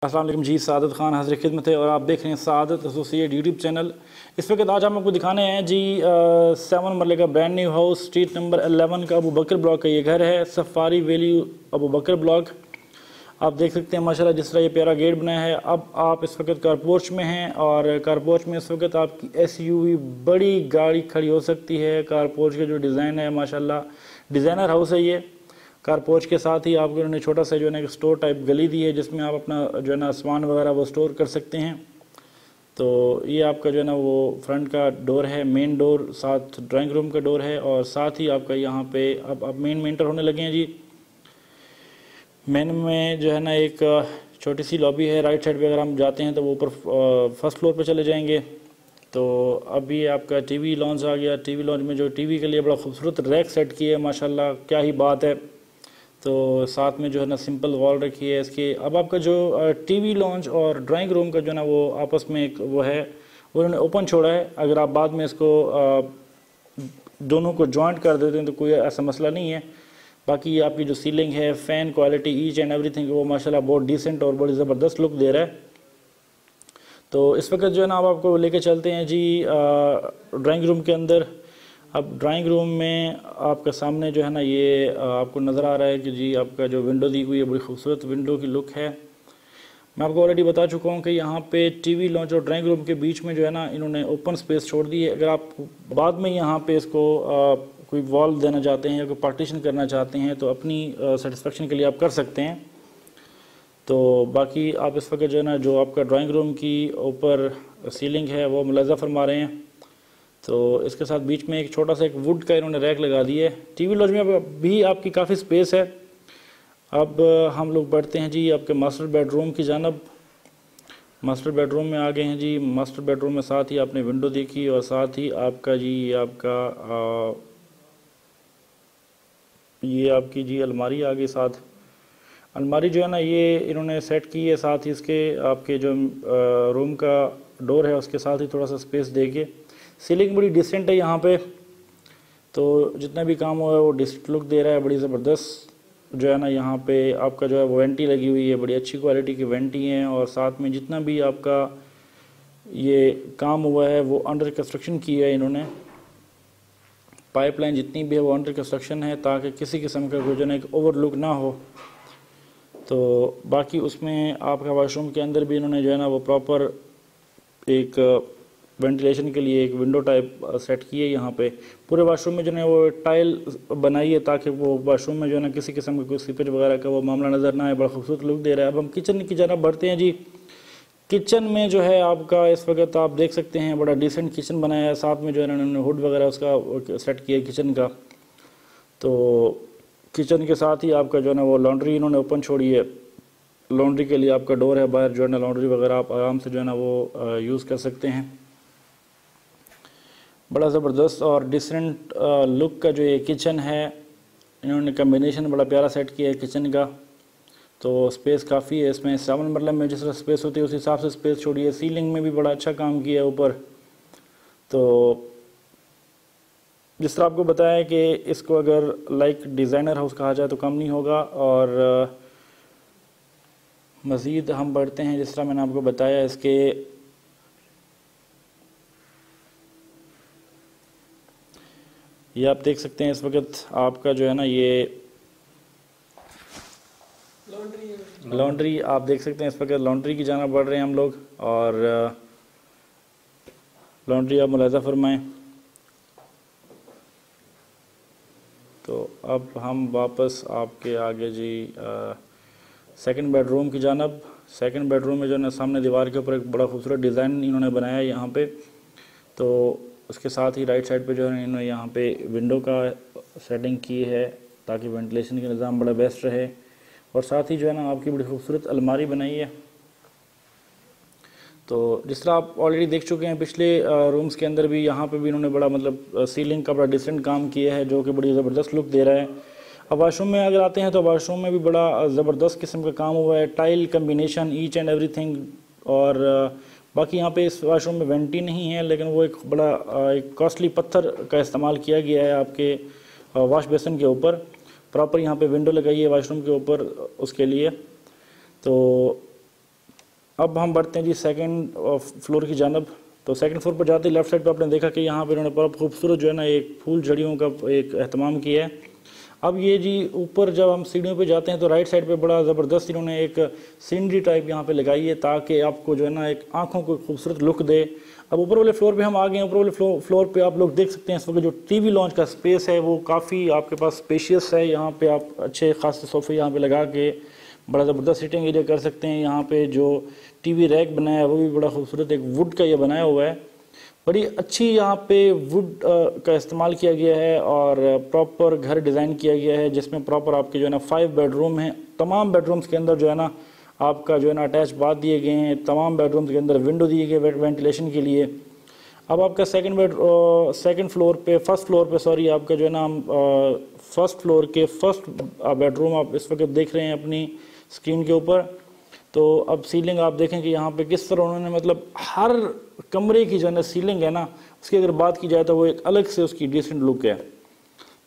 अस्सलाम वालेकुम जी, सादत खान हाज़िर खिदमत है और आप देख रहे हैं सादत एसोसिएट यूट्यूब चैनल। इस वक्त आज हम आपको दिखाने हैं जी 7 मरले का brand new house, street number 11 का अबू बकर ब्लॉक का ये घर है। सफारी वैली अबू बकर ब्लॉक आप देख सकते हैं माशाल्लाह जिस तरह ये प्यारा गेट बनाया है। अब आप इस वक्त कारपोर्च में हैं और कारपोर्च में इस वक्त आपकी SUV बड़ी गाड़ी खड़ी हो सकती है। कारपोर्च का जो डिज़ाइन है माशाल्लाह डिज़ाइनर हाउस है ये। कारपोर्च के साथ ही आपको उन्होंने छोटा सा जो है ना एक स्टोर टाइप गली दी है जिसमें आप अपना जो है ना सामान वगैरह वो स्टोर कर सकते हैं। तो ये आपका जो है ना वो फ्रंट का डोर है, मेन डोर, साथ ड्राइंग रूम का डोर है और साथ ही आपका यहाँ पे अब मेन में एंटर होने लगे हैं जी। मेन में जो है ना एक छोटी सी लॉबी है। राइट साइड पे अगर हम जाते हैं तो वो ऊपर फर्स्ट फ्लोर पे चले जाएंगे। तो अभी आपका टीवी लॉन्च आ गया। टीवी लॉन्च में जो टीवी के लिए बड़ा खूबसूरत रैक सेट किया है माशाल्लाह, क्या ही बात है। तो साथ में जो है ना सिंपल वॉल रखी है इसकी। अब आपका जो टीवी लॉन्च और ड्राइंग रूम का जो है ना वो आपस में एक वो है, वो उन्होंने ओपन छोड़ा है। अगर आप बाद में इसको दोनों को जॉइंट कर देते हैं तो कोई ऐसा मसला नहीं है। बाकी ये आपकी जो सीलिंग है, fan quality, each and everything वो माशाल्लाह बहुत डिसेंट और बड़ी ज़बरदस्त लुक दे रहा है। तो इस वक्त जो है ना अब आपको लेके चलते हैं जी ड्राइंग रूम के अंदर। अब ड्राइंग रूम में आपके सामने जो है ना ये आपको नज़र आ रहा है कि जी आपका जो विंडो दी हुई है बड़ी खूबसूरत विंडो की लुक है। मैं आपको ऑलरेडी बता चुका हूँ कि यहाँ पे टीवी लॉन्च और ड्राइंग रूम के बीच में जो है ना इन्होंने ओपन स्पेस छोड़ दी है। अगर आप बाद में यहाँ पे इसको कोई वॉल देना चाहते हैं या कोई पार्टीशन करना चाहते हैं तो अपनी सेटिस्फेक्शन के लिए आप कर सकते हैं। तो बाकी आप इस वक्त जो है ना जो आपका ड्राइंग रूम की ऊपर सीलिंग है वो मुलाजा फरमा रहे हैं। तो इसके साथ बीच में एक छोटा सा एक वुड का इन्होंने रैक लगा दिया है। टीवी लॉन्च में भी आपकी काफ़ी स्पेस है। अब हम लोग बढ़ते हैं जी आपके मास्टर बेडरूम की जानब। मास्टर बेडरूम में आ गए हैं जी। मास्टर बेडरूम में साथ ही आपने विंडो देखी और साथ ही आपका जी ये आपकी जी अलमारी आ गई। साथ अलमारी जो है ना ये इन्होंने सेट की है। साथ ही इसके आपके जो रूम का डोर है उसके साथ ही थोड़ा सा स्पेस देके सीलिंग बड़ी डिसेंट है यहाँ पे। तो जितना भी काम हुआ है वो डिसेंट लुक दे रहा है, बड़ी ज़बरदस्त जो है ना। यहाँ पे आपका जो है वो वेंटी लगी हुई है, बड़ी अच्छी क्वालिटी की वेंटी हैं और साथ में जितना भी आपका ये काम हुआ है वो अंडर कंस्ट्रक्शन की है इन्होंने। पाइपलाइन जितनी भी है वो अंडर कंस्ट्रक्शन है ताकि किसी किस्म का कोई जो है एक ओवरलुक ना हो। तो बाकी उसमें आपका वाशरूम के अंदर भी इन्होंने जो है ना वो प्रॉपर एक वेंटिलेशन के लिए एक विंडो टाइप सेट की है। यहाँ पे पूरे वाशरूम में जो है वो टाइल बनाई है ताकि वो वाशरूम में जो है ना किसी किस्म का कोई सीपेज वगैरह का वो मामला नज़र ना आए। बड़ा खूबसूरत लुक दे रहा है। अब हम किचन की जानब बढ़ते हैं जी। किचन में जो है आपका इस वक्त आप देख सकते हैं बड़ा डिसेंट किचन बनाया है। साथ में जो है ना उन्होंने हुड वगैरह उसका सेट किया है किचन का। तो किचन के साथ ही आपका जो है ना वो लॉन्ड्री इन्होंने ओपन छोड़ी है। लॉन्ड्री के लिए आपका डोर है, बाहर जो है ना लॉन्ड्री वगैरह आप आराम से जो है ना वो यूज़ कर सकते हैं। बड़ा ज़बरदस्त और डिसेंट लुक का जो ये किचन है इन्होंने कम्बिनेशन बड़ा प्यारा सेट किया है किचन का। तो स्पेस काफ़ी है इसमें। 7 मरला में जिस तरह स्पेस होती है उस हिसाब से स्पेस छोड़ी है। सीलिंग में भी बड़ा अच्छा काम किया है ऊपर। तो जिस तरह आपको बताया कि इसको अगर लाइक डिज़ाइनर हाउस कहा जाए तो कम नहीं होगा। और मज़ीद हम बढ़ते हैं जिस तरह मैंने आपको बताया इसके ये आप देख सकते हैं इस वक्त आपका जो है ना ये लॉन्ड्री आप देख सकते हैं। इस वक्त लॉन्ड्री की जाना बढ़ रहे हैं हम लोग और लॉन्ड्री आप मुलाज़ा फरमाएं। तो अब हम वापस आपके आगे जी सेकंड बेडरूम की जानब। सेकंड बेडरूम में जो है ना सामने दीवार के ऊपर एक बड़ा खूबसूरत डिज़ाइन इन्होंने बनाया है यहाँ पे। तो उसके साथ ही राइट साइड पे जो है इन्होंने यहाँ पे विंडो का सेटिंग की है ताकि वेंटिलेशन का निज़ाम बड़ा बेस्ट रहे। और साथ ही जो है ना आपकी बड़ी खूबसूरत अलमारी बनाई है। तो जिस तरह आप ऑलरेडी देख चुके हैं पिछले रूम्स के अंदर भी, यहाँ पे भी इन्होंने बड़ा मतलब सीलिंग का बड़ा डिसेंट काम किया है जो कि बड़ी ज़बरदस्त लुक दे रहा है। अब वाशरूम में अगर आते हैं तो वाशरूम में भी बड़ा ज़बरदस्त किस्म का काम हुआ है, tile combination, each and everything. और बाकी यहाँ पे इस वाशरूम में वेंटी नहीं है लेकिन वो एक बड़ा एक कॉस्टली पत्थर का इस्तेमाल किया गया है आपके वॉश बेसिन के ऊपर। प्रॉपर यहाँ पे विंडो लगाई है वाशरूम के ऊपर उसके लिए। तो अब हम बढ़ते हैं जी सेकंड फ्लोर की जानब। तो सेकंड फ्लोर पर जाते ही लेफ्ट साइड पर आपने देखा कि यहाँ पे इन्होंने बहुत खूबसूरत जो है ना एक फूल झड़ियों का एक अहतमाम किया है। अब ये जी ऊपर जब हम सीढ़ियों पे जाते हैं तो राइट साइड पे बड़ा ज़बरदस्त इन्होंने एक सीनरी टाइप यहाँ पे लगाई है ताकि आपको जो है ना एक आंखों को खूबसूरत लुक दे। अब ऊपर वाले फ्लोर पे हम आ गए हैं। ऊपर वाले फ्लोर पे आप लोग देख सकते हैं इस वक्त जो टीवी लॉन्च का स्पेस है वो काफ़ी आपके पास स्पेशियस है। यहाँ पे आप अच्छे खासे सोफ़े यहाँ पे लगा के बड़ा ज़बरदस्त सिटिंग एरिया कर सकते हैं। यहाँ पे जो टीवी रैक बनाया है वो भी बड़ा खूबसूरत एक वुड का ये बनाया हुआ है। बड़ी अच्छी यहाँ पे वुड का इस्तेमाल किया गया है और प्रॉपर घर डिज़ाइन किया गया है जिसमें प्रॉपर आपके जो है ना 5 बेडरूम हैं। तमाम बेडरूम्स के अंदर जो है ना आपका जो है ना अटैच बाथ दिए गए हैं। तमाम बेडरूम्स के अंदर विंडो दिए गए वेंटिलेशन के लिए। अब आपका सेकंड फ्लोर पे फर्स्ट फ्लोर पे सॉरी आपका जो है ना फर्स्ट फ्लोर के फर्स्ट बेडरूम आप इस वक्त देख रहे हैं अपनी स्क्रीन के ऊपर। तो अब सीलिंग आप देखें कि यहाँ पे किस तरह उन्होंने मतलब हर कमरे की जो है ना सीलिंग है ना उसकी अगर बात की जाए तो वो एक अलग से उसकी डिसेंट लुक है।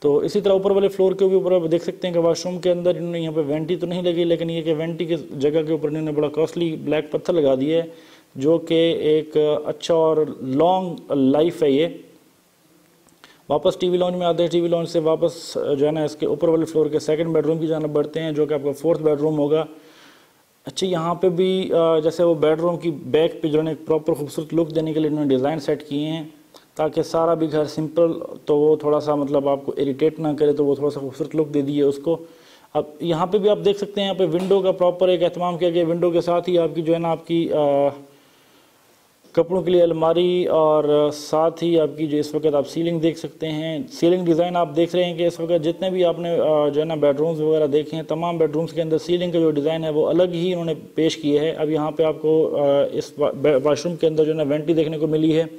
तो इसी तरह ऊपर वाले फ्लोर के ऊपर आप देख सकते हैं कि वॉशरूम के अंदर इन्होंने यहाँ पे वेंटी तो नहीं लगी लेकिन ये कि वेंटी की जगह के ऊपर इन्होंने बड़ा कॉस्टली ब्लैक पत्थर लगा दिया है जो कि एक अच्छा और लॉन्ग लाइफ है। ये वापस टीवी लॉन्च में आते हैं। टीवी लॉन्च से वापस जो है ना इसके ऊपर वाले फ्लोर के सेकंड बेडरूम की जानब बढ़ते हैं जो कि आपका 4th बेडरूम होगा। अच्छा यहाँ पे भी जैसे वो बेडरूम की बैक पे जो है प्रॉपर खूबसूरत लुक देने के लिए इन्होंने डिज़ाइन सेट किए हैं ताकि सारा भी घर सिंपल तो वो थोड़ा सा मतलब आपको इरिटेट ना करे तो वो थोड़ा सा खूबसूरत लुक दे दिए उसको। अब यहाँ पे भी आप देख सकते हैं यहाँ पे विंडो का प्रॉपर एक एहतमाम किया गया। विंडो के साथ ही आपकी जो है ना आपकी कपड़ों के लिए अलमारी और साथ ही आपकी जो इस वक्त आप सीलिंग देख सकते हैं। सीलिंग डिज़ाइन आप देख रहे हैं कि इस वक्त जितने भी आपने जो है ना बेडरूम्स वगैरह देखे हैं तमाम बेडरूम्स के अंदर सीलिंग का जो डिज़ाइन है वो अलग ही इन्होंने पेश किया है। अब यहाँ पे आपको इस वाशरूम के अंदर जो है ना वेंटी देखने को मिली है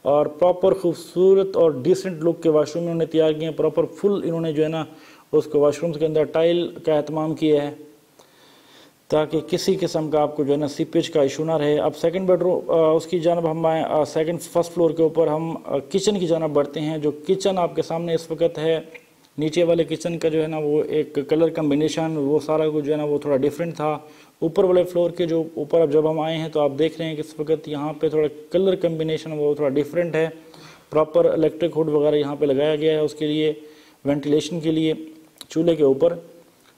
और प्रॉपर खूबसूरत और डिसेंट लुक के वाशरूम इन्होंने तैयार किए हैं। प्रॉपर फुल इन्होंने जो है ना उसको वाशरूम्स के अंदर टाइल का एहतमाम किया है ताकि किसी किस्म का आपको जो है ना सीपेज का इशू ना रहे। अब सेकंड बेडरूम उसकी जानब हम आए फर्स्ट फ्लोर के ऊपर हम किचन की जानब बढ़ते हैं। जो किचन आपके सामने इस वक्त है नीचे वाले किचन का जो है ना वो एक कलर कम्बिनेशन वो सारा कुछ जो है ना वो थोड़ा डिफरेंट था। ऊपर वाले फ्लोर के जो ऊपर अब जब हम आए हैं तो आप देख रहे हैं कि इस वक्त यहाँ पे थोड़ा कलर कम्बिनेशन वो थोड़ा डिफरेंट है। प्रॉपर इलेक्ट्रिक हुड वगैरह यहाँ पे लगाया गया है उसके लिए वेंटिलेशन के लिए चूल्हे के ऊपर।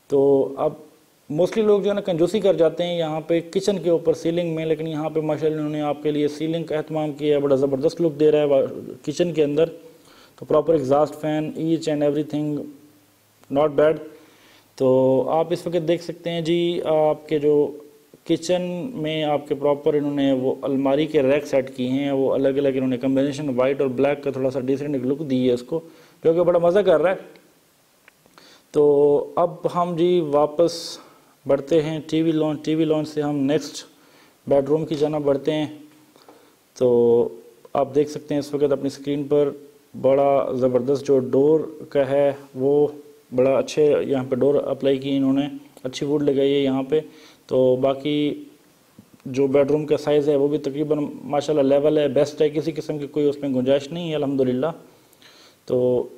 तो अब मोस्टली लोग जो है ना कंजूसी कर जाते हैं यहाँ पे किचन के ऊपर सीलिंग में, लेकिन यहाँ पे माशाल्लाह उन्होंने आपके लिए सीलिंग का एहतमाम किया है। बड़ा ज़बरदस्त लुक दे रहा है किचन के अंदर। तो proper exhaust fan each and everything not bad. तो आप इस वक्त देख सकते हैं जी आपके जो किचन में आपके प्रॉपर इन्होंने वो अलमारी के रैक सेट किए हैं वो अलग अलग इन्होंने कम्बिनेशन वाइट और ब्लैक का थोड़ा सा डिसेंट लुक दी है उसको जो कि बड़ा मज़ा कर रहा है। तो अब हम जी वापस बढ़ते हैं टीवी लॉन्च से हम नेक्स्ट बेडरूम की जानब बढ़ते हैं। तो आप देख सकते हैं इस वक्त अपनी स्क्रीन पर बड़ा ज़बरदस्त जो डोर का है वो बड़ा अच्छे यहाँ पे डोर अप्लाई की इन्होंने, अच्छी वुड लगाई है यहाँ पे। तो बाकी जो बेडरूम का साइज़ है वो भी तकरीबन माशाल्लाह लेवल है, बेस्ट है, किसी किस्म की कोई उसमें गुंजाइश नहीं है अल्हम्दुलिल्लाह। तो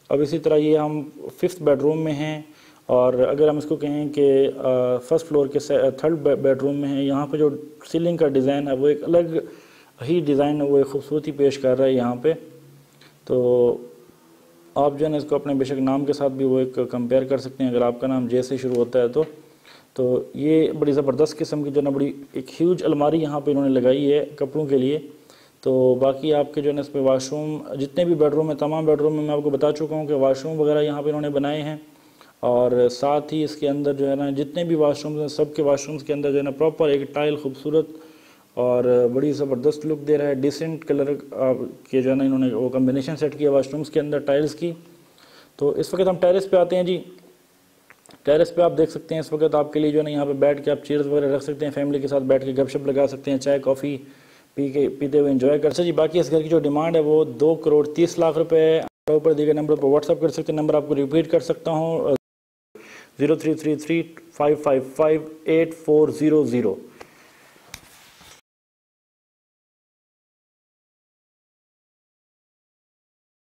अब इसी तरह ये हम 5th बेडरूम में हैं और अगर हम इसको कहें कि फर्स्ट फ्लोर के 3rd बेडरूम में है। यहाँ पे जो सीलिंग का डिज़ाइन है वो एक अलग ही डिज़ाइन है, वो एक खूबसूरती पेश कर रहा है यहाँ पे। तो आप जो है ना इसको अपने बेशक नाम के साथ भी वो एक कंपेयर कर सकते हैं अगर आपका नाम जे से शुरू होता है तो ये बड़ी ज़बरदस्त किस्म की जो ना बड़ी एक ह्यूज अलमारी यहाँ पे इन्होंने लगाई है कपड़ों के लिए। तो बाकी आपके जो है ना इस पर वाशरूम जितने भी बेडरूम है तमाम बेडरूम में मैं आपको बता चुका हूँ कि वाशरूम वगैरह यहाँ पे इन्होंने बनाए हैं। और साथ ही इसके अंदर जो है ना जितने भी वाशरूम्स हैं सब के वाशरूम्स के अंदर जो है ना प्रॉपर एक टाइल खूबसूरत और बड़ी ज़बरदस्त लुक दे रहा है। डिसेंट कलर के जो है ना इन्होंने वो कम्बिनेशन सेट किया वाशरूम्स के अंदर टाइल्स की। तो इस वक्त हम टेरेस पे आते हैं जी। टेरेस पे आप देख सकते हैं इस वक्त आपके लिए जो है ना यहाँ पे बैठ के आप चेयर्स वगैरह रख सकते हैं, फैमिली के साथ बैठ के गपशप लगा सकते हैं, चाय कॉफ़ी पीते हुए एंजॉय कर सकते हैं जी। बाकी इस घर की जो डिमांड है वो 2,30,00,000 रुपये है। ऊपर दिए गए नंबर पर व्हाट्सअप कर सकते हैं। नंबर आपको रिपीट कर सकता हूँ 0333 555 8400।